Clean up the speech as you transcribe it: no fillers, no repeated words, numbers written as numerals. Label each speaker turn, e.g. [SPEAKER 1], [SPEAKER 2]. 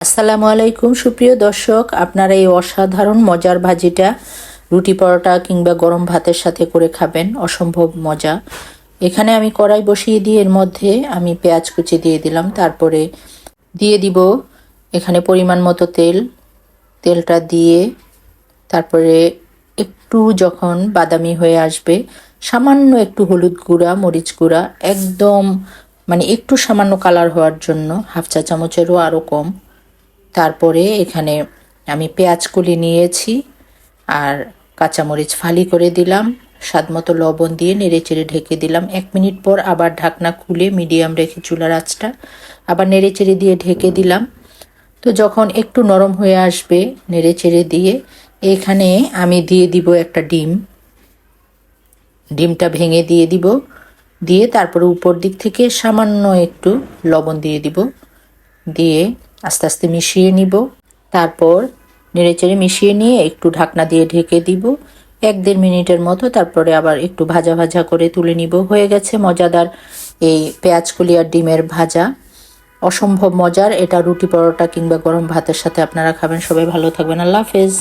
[SPEAKER 1] আসসালামু আলাইকুম সুপ্রিয় দর্শক, আপনারা এই অসাধারণ মজার ভাজিটা রুটি পরোটা কিংবা গরম ভাতের সাথে করে খাবেন, অসম্ভব মজা। এখানে আমি কড়াই বসিয়ে দিয়ে এর মধ্যে আমি পেঁয়াজ কুচি দিয়ে দিলাম, তারপরে দিয়ে দিব এখানে পরিমাণ মতো তেলটা দিয়ে তারপরে একটু যখন বাদামি হয়ে আসবে সামান্য একটু হলুদ গুঁড়া, মরিচ গুঁড়া, একদম একটু সামান্য কালার হওয়ার জন্য হাফ চা চামচেরও আরও কম। তারপরে এখানে আমি পেঁয়াজ কুলি নিয়েছি আর কাঁচামরিচ ফালি করে দিলাম, স্বাদ মতো লবণ দিয়ে নেড়েচেড়ে ঢেকে দিলাম। 1 মিনিট পর আবার ঢাকনা খুলে মিডিয়াম রেখে চুলার আঁচটা আবার নেড়েচেড়ে দিয়ে ঢেকে দিলাম। তো যখন একটু নরম হয়ে আসবে নেড়েচেড়ে দিয়ে এখানে আমি দিয়ে দিব একটা ডিমটা ভেঙে দিয়ে দিব, দিয়ে তারপরে উপর দিক থেকে সামান্য একটু লবণ দিয়ে দিব, দিয়ে আস্তে আস্তে মিশিয়ে নিব। তারপর নেড়েচেড়ে মিশিয়ে নিয়ে একটু ঢাকনা দিয়ে ঢেকে দিব 1-1.5 মিনিটের মতো। তারপরে আবার একটু ভাজা ভাজা করে তুলে নিব। হয়ে গেছে মজাদার এই পেঁয়াজ কলি আর ডিমের ভাজা, অসম্ভব মজার। এটা রুটি পরোটা কিংবা গরম ভাতের সাথে আপনারা খাবেন। সবাই ভালো থাকবেন, আল্লাহ হাফেজ।